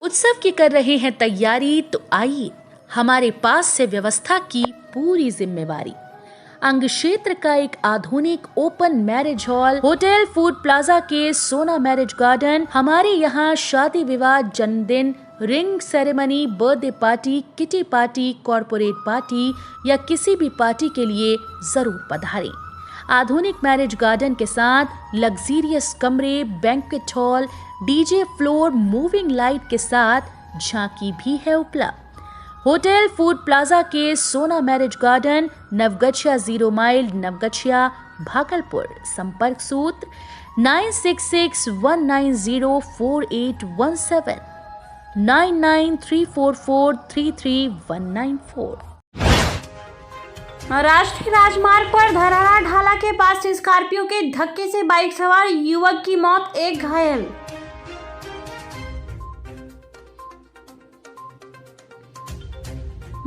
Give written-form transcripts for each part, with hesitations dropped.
उत्सव की कर रहे हैं तैयारी, तो आइए हमारे पास से व्यवस्था की पूरी जिम्मेवारी। अंग क्षेत्र का एक आधुनिक open marriage hall hotel food plaza के सोना मैरिज गार्डन हमारे यहाँ शादी विवाह, जन्मदिन, ring ceremony, birthday party, kitty party, corporate party या किसी भी पार्टी के लिए जरूर पधारें। आधुनिक मैरिज गार्डन के साथ लग्जीरियस कमरे, banquet hall, DJ floor, moving light के साथ झांकी भी है उपलब्ध। होटल फूड प्लाजा के Sona marriage garden, Naugachhia 0 mile, Naugachhia, Bhagalpur. संपर्क सूत्र 9661904817 9934433194। राष्ट्रीय राजमार्ग पर धरहरा ढाला के पास स्कॉर्पियो के धक्के से बाइक सवार युवक की मौत, एक घायल।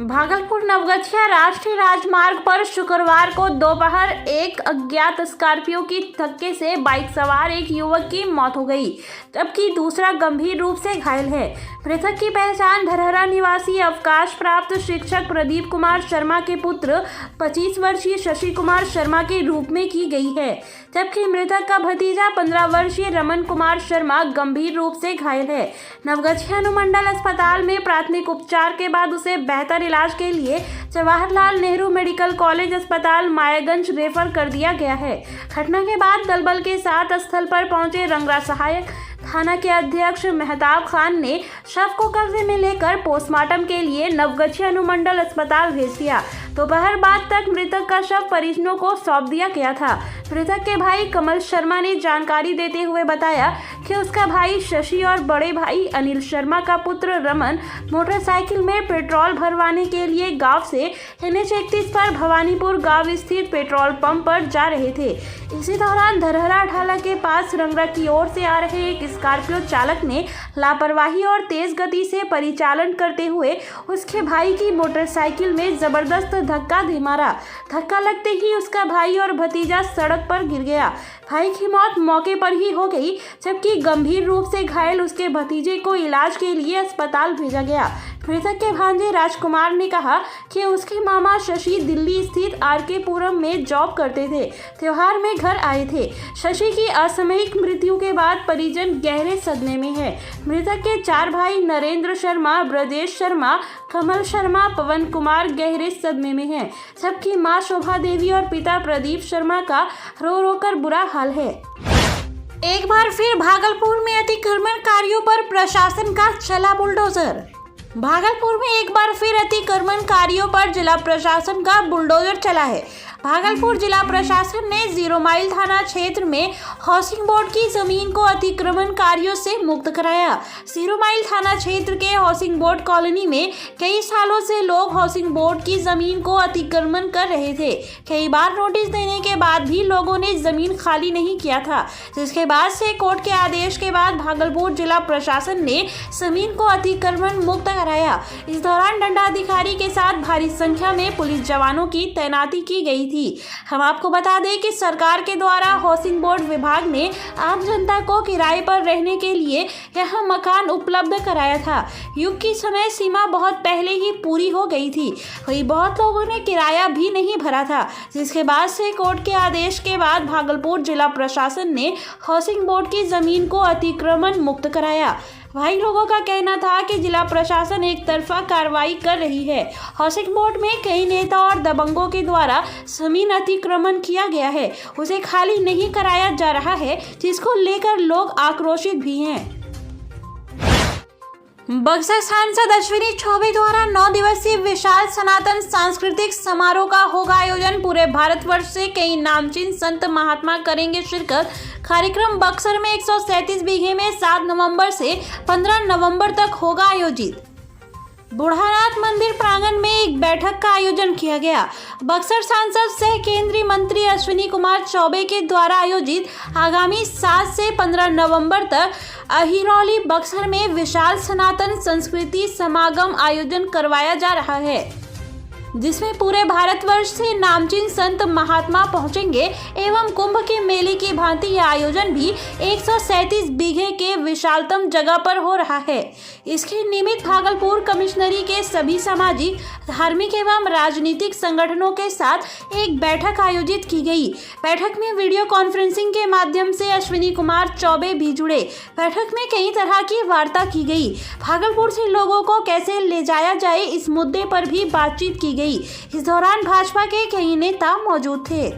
भागलपुर नवगछिया राष्ट्रीय राजमार्ग पर शुक्रवार को दोपहर एक अज्ञात स्कॉर्पियो की धक्के से बाइक सवार एक युवक की मौत हो गई, जबकि दूसरा गंभीर रूप से घायल है। मृतक की पहचान धरहरा निवासी अवकाश प्राप्त शिक्षक प्रदीप कुमार शर्मा के पुत्र 25 वर्षीय शशि कुमार शर्मा के रूप में की गई है, जबकि मृतक का भतीजा 15 वर्षीय रमन कुमार शर्मा गंभीर रूप से घायल है। नवगछिया अनुमंडल अस्पताल में प्राथमिक उपचार के बाद उसे बेहतर इलाज के लिए जवाहरलाल नेहरू मेडिकल कॉलेज अस्पताल मायागंज रेफर कर दिया गया है। घटना के बाद दलबल के साथ स्थल पर पहुंचे रंगरा सहायक थाना के अध्यक्ष मेहताब खान ने शव को कब्जे में लेकर पोस्टमार्टम के लिए नवगछिया अनुमंडल अस्पताल भेज दिया। दोपहर बाद तक मृतक का शव परिजनों को सौंप दिया गया था। मृतक के भाई कमल शर्मा ने जानकारी देते हुए बताया कि उसका भाई शशि और बड़े भाई अनिल शर्मा का पुत्र रमन मोटरसाइकिल में पेट्रोल भरवाने के लिए गांव से NH31 पर भवानीपुर गांव स्थित पेट्रोल पंप पर जा रहे थे। इसी दौरान धरहरा ढाला के पास रंगरा की ओर से आ रहे एक स्कॉर्पियो चालक ने लापरवाही और तेज गति से परिचालन करते हुए उसके भाई की मोटरसाइकिल में जबरदस्त धक्का दे मारा। धक्का लगते ही उसका भाई और भतीजा सड़क पर गिर गया। भाई की मौत मौके पर ही हो गई, जबकि गंभीर रूप से घायल उसके भतीजे को इलाज के लिए अस्पताल भेजा गया। मृतक के भांजे राजकुमार ने कहा कि उसके मामा शशि दिल्ली स्थित RK पुरम में जॉब करते थे, त्योहार में घर आए थे। शशि की असामयिक मृत्यु के बाद परिजन गहरे सदमे में है। मृतक के 4 भाई नरेंद्र शर्मा, ब्रजेश शर्मा, कमल शर्मा, पवन कुमार गहरे सदमे में हैं, जबकि मां शोभा देवी और पिता प्रदीप शर्मा का रो रो कर बुरा हाल है। एक बार फिर भागलपुर में अतिक्रमणकारियों पर प्रशासन का चला बुलडोजर। भागलपुर में एक बार फिर अतिक्रमणकारियों पर जिला प्रशासन का बुलडोजर चला है। भागलपुर जिला प्रशासन ने 0 माइल थाना क्षेत्र में हाउसिंग बोर्ड की जमीन को अतिक्रमणकारियों से मुक्त कराया। 0 माइल थाना क्षेत्र के हाउसिंग बोर्ड कॉलोनी में कई सालों से लोग हाउसिंग बोर्ड की जमीन को अतिक्रमण कर रहे थे। कई बार नोटिस देने के बाद भी लोगों ने जमीन खाली नहीं किया था, जिसके बाद से कोर्ट के आदेश के बाद भागलपुर जिला प्रशासन ने जमीन को अतिक्रमण मुक्त कराया। इस दौरान दंडाधिकारी के साथ भारी संख्या में पुलिस जवानों की तैनाती की गई थी। हम आपको बता दें कि सरकार के द्वारा हाउसिंग बोर्ड विभाग ने आम जनता को किराए पर रहने के लिए यह मकान उपलब्ध कराया था। युग की समय सीमा बहुत पहले ही पूरी हो गई थी। वही बहुत लोगों ने किराया भी नहीं भरा था, जिसके बाद से कोर्ट के आदेश के बाद भागलपुर जिला प्रशासन ने हाउसिंग बोर्ड की जमीन को अतिक्रमण मुक्त कराया। वहीं लोगों का कहना था कि जिला प्रशासन एक तरफा कार्रवाई कर रही है। हाउसिंग बोर्ड में कई नेता और दबंगों के द्वारा जमीन अतिक्रमण किया गया है, उसे खाली नहीं कराया जा रहा है, जिसको लेकर लोग आक्रोशित भी हैं। बक्सर सांसद अश्विनी चौबे द्वारा 9 दिवसीय विशाल सनातन सांस्कृतिक समारोह का होगा आयोजन। पूरे भारतवर्ष से कई नामचीन संत महात्मा करेंगे शिरकत। कार्यक्रम बक्सर में 137 बीघे में 7 नवंबर से 15 नवंबर तक होगा आयोजित। बुढ़ानाथ मंदिर प्रांगण में एक बैठक का आयोजन किया गया। बक्सर सांसद सह केंद्रीय मंत्री अश्विनी कुमार चौबे के द्वारा आयोजित आगामी 7 से 15 नवंबर तक अहिरौली बक्सर में विशाल सनातन संस्कृति समागम आयोजन करवाया जा रहा है। जिसमें पूरे भारतवर्ष से नामचीन संत महात्मा पहुंचेंगे एवं कुंभ के मेले की भांति यह आयोजन भी 137 बीघे के विशालतम जगह पर हो रहा है। इसके निमित्त भागलपुर कमिश्नरी के सभी सामाजिक, धार्मिक एवं राजनीतिक संगठनों के साथ एक बैठक आयोजित की गई। बैठक में वीडियो कॉन्फ्रेंसिंग के माध्यम से अश्विनी कुमार चौबे भी जुड़े। बैठक में कई तरह की वार्ता की गई। भागलपुर से लोगों को कैसे ले जाया जाए, इस मुद्दे पर भी बातचीत की गई। इस दौरान भाजपा के कई नेता मौजूद थे।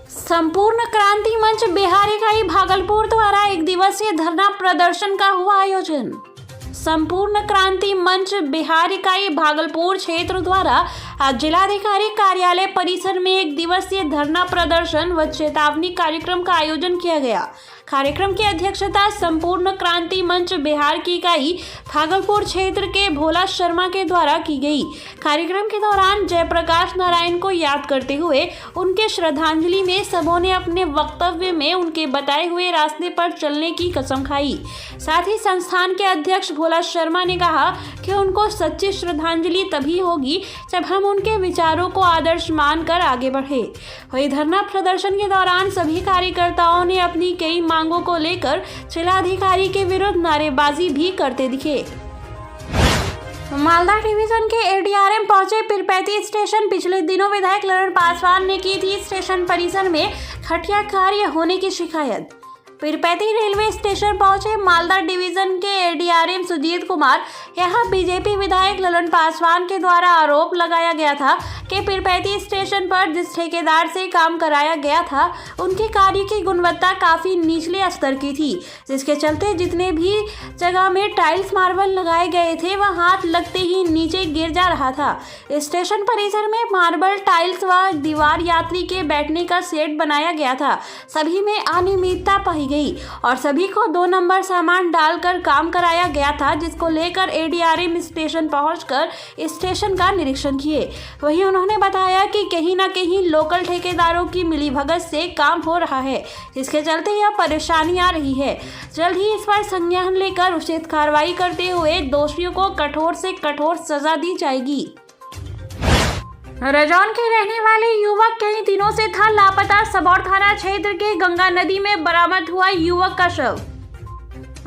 संपूर्ण क्रांति मंच बिहार इकाई भागलपुर द्वारा एक दिवसीय धरना प्रदर्शन का हुआ आयोजन। संपूर्ण क्रांति मंच बिहार इकाई भागलपुर क्षेत्र द्वारा आज जिलाधिकारी कार्यालय परिसर में एक दिवसीय धरना प्रदर्शन व चेतावनी कार्यक्रम का आयोजन किया गया। कार्यक्रम की अध्यक्षता संपूर्ण क्रांति मंच बिहार की इकाई भागलपुर क्षेत्र के भोला शर्मा के द्वारा की गई। कार्यक्रम के दौरान जयप्रकाश नारायण को याद करते हुए उनके श्रद्धांजलि में सबों ने अपने वक्तव्य में उनके बताए हुए रास्ते पर चलने की कसम खाई। साथ ही संस्थान के अध्यक्ष भोला शर्मा ने कहा कि उनको सच्ची श्रद्धांजलि तभी होगी जब हम उनके विचारों को आदर्श मानकर आगे बढ़े। वही धरना प्रदर्शन के दौरान सभी कार्यकर्ताओं ने अपनी कई मांगों को लेकर जिलाधिकारी के विरुद्ध नारेबाजी भी करते दिखे। मालदा डिवीजन के एडीआरएम पहुंचे पीरपैंती स्टेशन। पिछले दिनों विधायक ललन पासवान ने की थी स्टेशन परिसर में घटिया कार्य होने की शिकायत। पीरपैंती रेलवे स्टेशन पहुंचे मालदा डिवीजन के एडीआरएम सुजीत कुमार। यहां बीजेपी विधायक ललन पासवान के द्वारा आरोप लगाया गया था कि पीरपैंती स्टेशन पर जिस ठेकेदार से काम कराया गया था उनके कार्य की गुणवत्ता काफी निचले स्तर की थी, जिसके चलते जितने भी जगह में टाइल्स मार्बल लगाए गए थे वह हाथ लगते ही नीचे गिर जा रहा था। स्टेशन परिसर में मार्बल टाइल्स व दीवार यात्री के बैठने का सेट बनाया गया था। सभी में अनियमितता पाई गई और सभी को 2 नंबर सामान डालकर काम कराया गया था, जिसको लेकर एडीआरएम स्टेशन पहुंचकर स्टेशन का निरीक्षण किए। वहीं उन्होंने बताया कि कहीं न कहीं लोकल ठेकेदारों की मिलीभगत से काम हो रहा है, जिसके चलते यह परेशानी आ रही है। जल्द ही इस पर संज्ञान लेकर उचित कार्रवाई करते हुए दोषियों को कठोर से कठोर सजा दी जाएगी। रजौन के रहने वाले युवक कई दिनों से था लापता। सबौर थाना क्षेत्र के गंगा नदी में बरामद हुआ युवक का शव।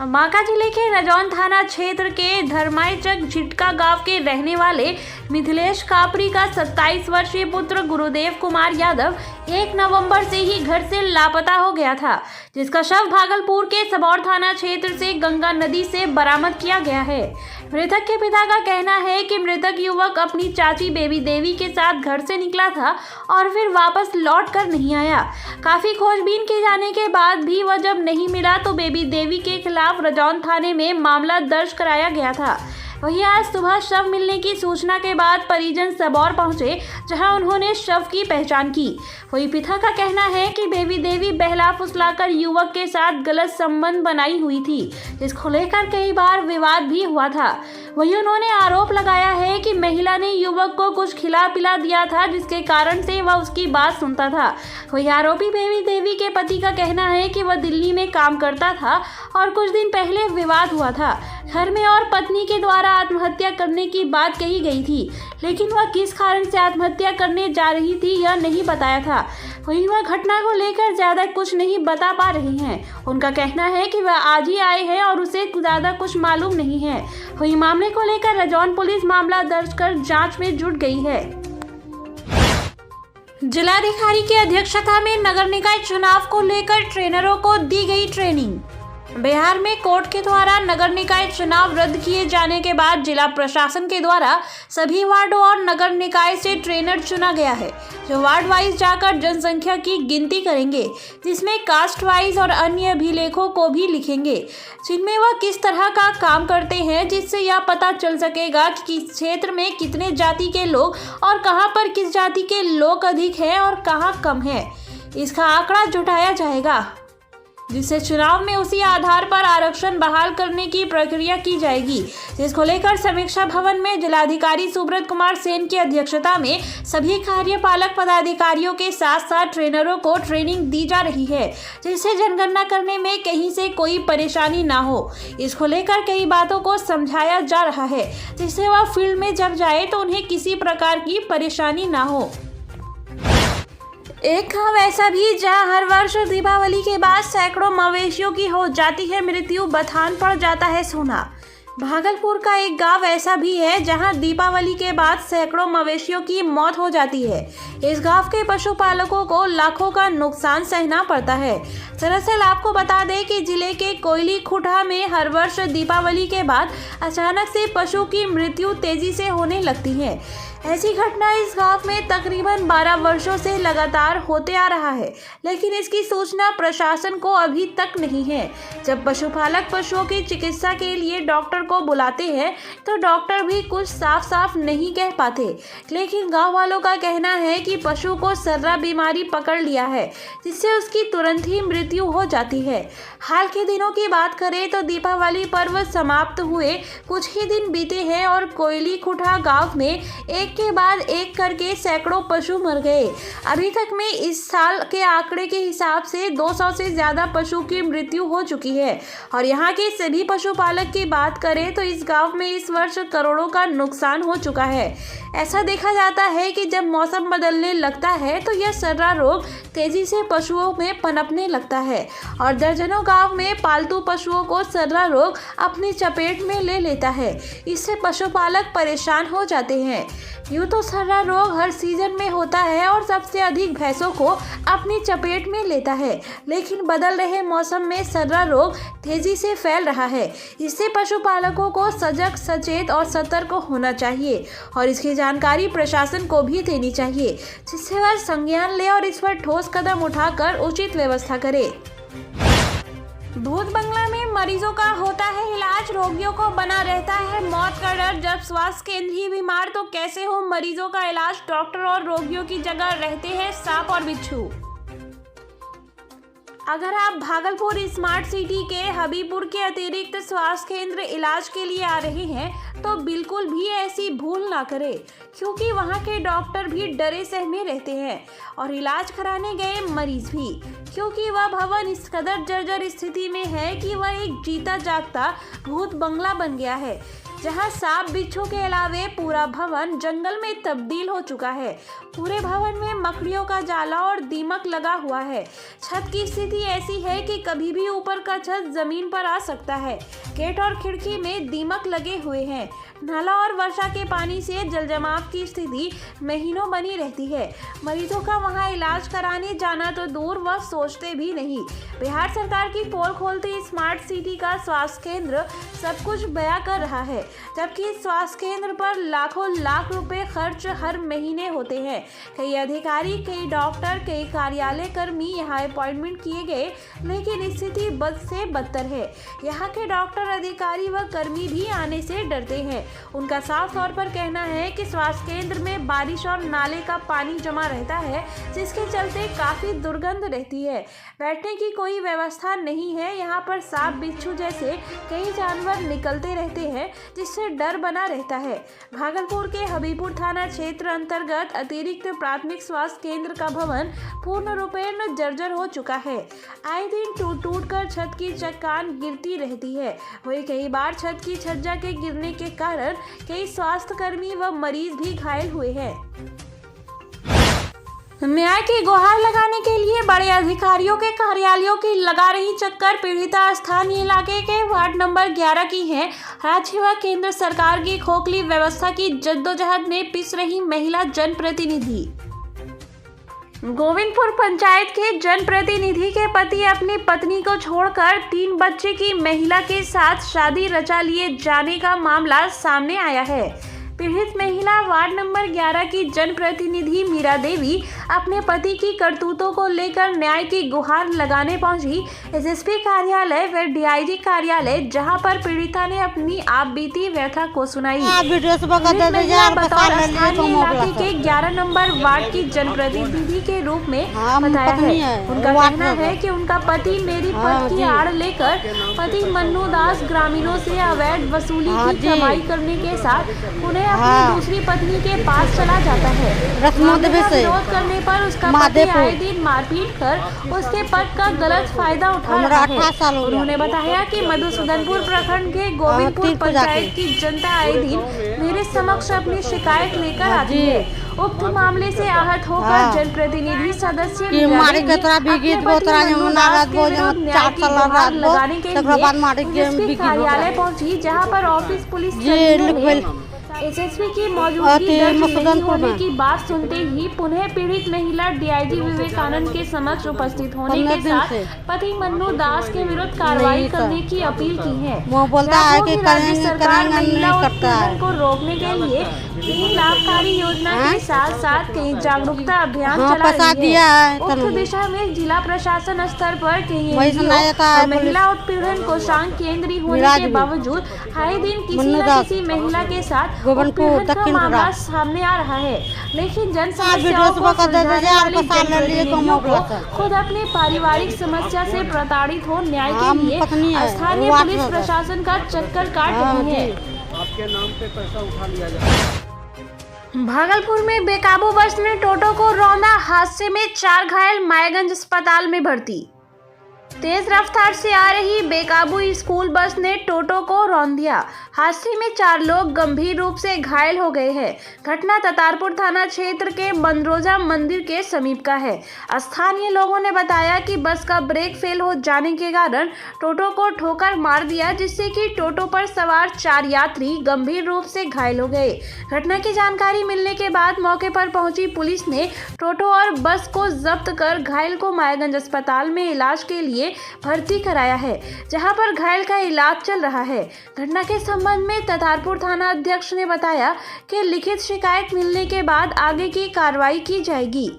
बांका जिले के रजौन थाना क्षेत्र के धर्माईचक झिटका गांव के रहने वाले मिथिलेश कापरी का 27 वर्षीय पुत्र गुरुदेव कुमार यादव 1 नवंबर से ही घर से लापता हो गया था, जिसका शव भागलपुर के सबौर थाना क्षेत्र से गंगा नदी से बरामद किया गया है। मृतक के पिता का कहना है कि मृतक युवक अपनी चाची बेबी देवी के साथ घर से निकला था और फिर वापस लौट कर नहीं आया। काफी खोजबीन किए जाने के बाद भी वह जब नहीं मिला तो बेबी देवी के खिलाफ रजौन थाने में मामला दर्ज कराया गया था। वहीं आज सुबह शव मिलने की सूचना के बाद परिजन सबौर पहुंचे, जहां उन्होंने शव की पहचान की। वहीं पिता का कहना है कि बेबी देवी बहला फुसलाकर युवक के साथ गलत संबंध बनाई हुई थी, जिसको लेकर कई बार विवाद भी हुआ था। वहीं उन्होंने आरोप लगाया है कि महिला ने युवक को कुछ खिला पिला दिया था, जिसके कारण से वह उसकी बात सुनता था। वहीं आरोपी बेबी देवी के पति का कहना है कि वह दिल्ली में काम करता था और कुछ दिन पहले विवाद हुआ था। घर में और पत्नी के द्वारा आत्महत्या करने की बात कही गई थी, लेकिन वह किस कारण से आत्महत्या करने जा रही थी यह नहीं बताया था। वहीं वह घटना को लेकर ज्यादा कुछ नहीं बता पा रही हैं। उनका कहना है कि वह आज ही आए हैं और उसे ज्यादा कुछ मालूम नहीं है। वहीं मामले को लेकर रजौन पुलिस मामला दर्ज कर जांच में जुट गई है। जिलाधिकारी की अध्यक्षता में नगर निकाय चुनाव को लेकर ट्रेनरों को दी गई ट्रेनिंग। बिहार में कोर्ट के द्वारा नगर निकाय चुनाव रद्द किए जाने के बाद जिला प्रशासन के द्वारा सभी वार्डों और नगर निकाय से ट्रेनर चुना गया है, जो वार्ड वाइज जाकर जनसंख्या की गिनती करेंगे, जिसमें कास्ट वाइज और अन्य अभिलेखों को भी लिखेंगे, जिनमें वह किस तरह का काम करते हैं, जिससे यह पता चल सकेगा कि किस क्षेत्र में कितने जाति के लोग और कहां पर किस जाति के लोग अधिक हैं और कहां कम है। इसका आंकड़ा जुटाया जाएगा। जिससे चुनाव में उसी आधार पर आरक्षण बहाल करने की प्रक्रिया की जाएगी, जिसको लेकर समीक्षा भवन में जिलाधिकारी सुब्रत कुमार सेन की अध्यक्षता में सभी कार्यपालक पदाधिकारियों के साथ साथ ट्रेनरों को ट्रेनिंग दी जा रही है, जिससे जनगणना करने में कहीं से कोई परेशानी ना हो। इसको लेकर कई बातों को समझाया जा रहा है, जिससे वह फील्ड में जब जाए तो उन्हें किसी प्रकार की परेशानी ना हो। एक गांव ऐसा भी जहां हर वर्ष दीपावली के बाद सैकड़ों मवेशियों की हो जाती है मृत्यु, बथान पड़ जाता है सोना। भागलपुर का एक गांव ऐसा भी है जहां दीपावली के बाद सैकड़ों मवेशियों की मौत हो जाती है। इस गांव के पशुपालकों को लाखों का नुकसान सहना पड़ता है। दरअसल आपको बता दें कि जिले के कोयली खुटा में हर वर्ष दीपावली के बाद अचानक से पशु की मृत्यु तेजी से होने लगती है। ऐसी घटना इस गांव में तकरीबन 12 वर्षों से लगातार होते आ रहा है, लेकिन इसकी सूचना प्रशासन को अभी तक नहीं है। जब पशुपालक पशुओं की चिकित्सा के लिए डॉक्टर को बुलाते हैं तो डॉक्टर भी कुछ साफ साफ नहीं कह पाते, लेकिन गांव वालों का कहना है कि पशु को सर्रा बीमारी पकड़ लिया है, जिससे उसकी तुरंत ही मृत्यु हो जाती है। हाल के दिनों की बात करें तो दीपावली पर्व समाप्त हुए कुछ ही दिन बीते हैं और कोयली खुटा गाँव में एक के बाद एक करके सैकड़ों पशु मर गए। अभी तक में इस साल के आंकड़े के हिसाब से 200 से ज्यादा पशु की मृत्यु हो चुकी है। और यहाँ के सभी पशुपालक की बात करें तो इस गांव में इस वर्ष करोड़ों का नुकसान हो चुका है। ऐसा देखा जाता है कि जब मौसम बदलने लगता है तो यह सर्रा रोग तेजी से पशुओं में पनपने लगता है और दर्जनों गांव में पालतू पशुओं को सर्रा रोग अपनी चपेट में ले लेता है। इससे पशुपालक परेशान हो जाते हैं। यूँ तो सर्रा रोग हर सीजन में होता है और सबसे अधिक भैंसों को अपनी चपेट में लेता है, लेकिन बदल रहे मौसम में सर्रा रोग तेजी से फैल रहा है। इससे पशुपालकों को सजग, सचेत और सतर्क होना चाहिए और इसकी जानकारी प्रशासन को भी देनी चाहिए, जिससे वह संज्ञान ले और इस पर ठोस कदम उठाकर उचित व्यवस्था करे। भूत बंगला में मरीजों का होता है इलाज, रोगियों को बना रहता है मौत का डर। जब स्वास्थ्य केंद्र ही बीमार तो कैसे हो मरीजों का इलाज। डॉक्टर और रोगियों की जगह रहते हैं सांप और बिच्छू। अगर आप भागलपुर स्मार्ट सिटी के हबीबपुर के अतिरिक्त स्वास्थ्य केंद्र इलाज के लिए आ रहे हैं तो बिल्कुल भी ऐसी भूल ना करें, क्योंकि वहां के डॉक्टर भी डरे सहमे रहते हैं और इलाज कराने गए मरीज भी, क्योंकि वह भवन इस कदर जर्जर स्थिति में है कि वह एक जीता जागता भूत बंगला बन गया है, जहां सांप बिच्छू के अलावे पूरा भवन जंगल में तब्दील हो चुका है। पूरे भवन में मकड़ियों का जाला और दीमक लगा हुआ है। छत की स्थिति ऐसी है कि कभी भी ऊपर का छत जमीन पर आ सकता है। गेट और खिड़की में दीमक लगे हुए हैं। नाला और वर्षा के पानी से जलजमाव की स्थिति महीनों बनी रहती है। मरीजों का वहां इलाज कराने जाना तो दूर, वह सोचते भी नहीं। बिहार सरकार की पोल खोलते स्मार्ट सिटी का स्वास्थ्य केंद्र सब कुछ बयां कर रहा है, जबकि इस स्वास्थ्य केंद्र पर लाखों लाख रुपए खर्च हर महीने होते हैं। कई अधिकारी, कई डॉक्टर, कई कार्यालय कर्मी यहाँ अपॉइंटमेंट किए गए, लेकिन स्थिति बद से बदतर है। यहाँ के डॉक्टर, अधिकारी व कर्मी भी आने से डरते हैं। उनका साफ तौर पर कहना है कि स्वास्थ्य केंद्र में बारिश और नाले का पानी जमा रहता है, जिसके चलते काफी दुर्गंध रहती है। बैठने की कोई व्यवस्था नहीं है। यहाँ पर सांप बिच्छू जैसे कई जानवर निकलते रहते हैं, जिससे डर बना रहता है। भागलपुर के हबीबपुर थाना क्षेत्र अंतर्गत अतिरिक्त प्राथमिक स्वास्थ्य केंद्र का भवन पूर्ण रूपेण जर्जर हो चुका है। आए दिन टूट कर छत की चट्टान गिरती रहती है। वही कई बार छत की छज्जा के गिरने के कारण कई स्वास्थ्य कर्मी व मरीज भी घायल हुए हैं। न्याय की गुहार लगाने के लिए बड़े अधिकारियों के कार्यालयों की लगा रही चक्कर पीड़िता स्थानीय इलाके के वार्ड नंबर 11 की है। राज्य व केंद्र सरकार की खोखली व्यवस्था की जद्दोजहद में पिस रही महिला जनप्रतिनिधि। गोविंदपुर पंचायत के जनप्रतिनिधि के पति अपनी पत्नी को छोड़कर 3 बच्चे की महिला के साथ शादी रचा लिए जाने का मामला सामने आया है। पीड़ित महिला वार्ड नंबर 11 की जनप्रतिनिधि मीरा देवी अपने पति की करतूतों को लेकर न्याय की गुहार लगाने पहुंची एसएसपी कार्यालय व डीआईजी कार्यालय, जहां पर पीड़िता ने अपनी आपबीती व्यथा को सुनाई। बतौर स्थानीय इलाके के 11 नंबर वार्ड की जनप्रतिनिधि के रूप में बताया है। उनका कहना है कि उनका पति मेरी पद की आड़ लेकर पति मन्नू दास ग्रामीणों से अवैध वसूली की कमाई करने के साथ उन्हें अपनी दूसरी पत्नी के पास चला जाता है। विरोध करने पर उसका पति आए दिन मारपीट कर उसके पद का गलत फायदा उठा रहा है। उन्होंने बताया कि मधुसूदनपुर प्रखंड के गोविंदपुर पंचायत की जनता आए दिन मेरे समक्ष अपनी शिकायत लेकर आती है। उक्त मामले से आहत होकर जनप्रतिनिधि सदस्य लगाने के लिए कार्यालय पहुंची, जहां पर ऑफिस पुलिस एसएसपी की मौजूदगी दर्ज नहीं होने की बात सुनते ही पुनः पीड़ित महिला डीआईजी विवेकानंद के समक्ष उपस्थित होने के साथ पति मन्नू दास के विरुद्ध कार्रवाई करने की अपील की है। वो बोलता है कि राज्य सरकार महिला उत्पीड़न को रोकने के लिए 3 लाभकारी योजना के साथ साथ कई जागरूकता अभियान चला रही है। उक्त दिशा में जिला प्रशासन स्तर पर कई महिला उत्पीड़न कोषांग केंद्रीय होने के बावजूद आए दिन किसी न किसी महिला के साथ उत्पीड़न का मामला सामने आ रहा है। लेकिन जन समस्याओं को सुलझाने वाली जनप्रतिनिधियों को खुद अपने पारिवारिक समस्या से प्रताड़ित हो न्याय के लिए स्थानीय पुलिस प्रशासन का चक्कर काट रही है। आपके नाम पे पैसा उठा लिया जाए। भागलपुर में बेकाबू बस ने टोटो को रौंदा, हादसे में 4 घायल, मायागंज अस्पताल में भर्ती। तेज रफ्तार से आ रही बेकाबू स्कूल बस ने टोटो को रौंद दिया। हादसे में 4 लोग गंभीर रूप से घायल हो गए हैं। घटना ततारपुर थाना क्षेत्र के मनरोजा मंदिर के समीप का है। स्थानीय लोगों ने बताया कि बस का ब्रेक फेल हो जाने के कारण टोटो को ठोकर मार दिया, जिससे कि टोटो पर सवार 4 यात्री गंभीर रूप से घायल हो गए। घटना की जानकारी मिलने के बाद मौके पर पहुंची पुलिस ने टोटो और बस को जब्त कर घायल को मायागंज अस्पताल में इलाज के लिए भर्ती कराया है, जहां पर घायल का इलाज चल रहा है। घटना के संबंध में ततारपुर थाना अध्यक्ष ने बताया कि लिखित शिकायत मिलने के बाद आगे की कार्रवाई की जाएगी।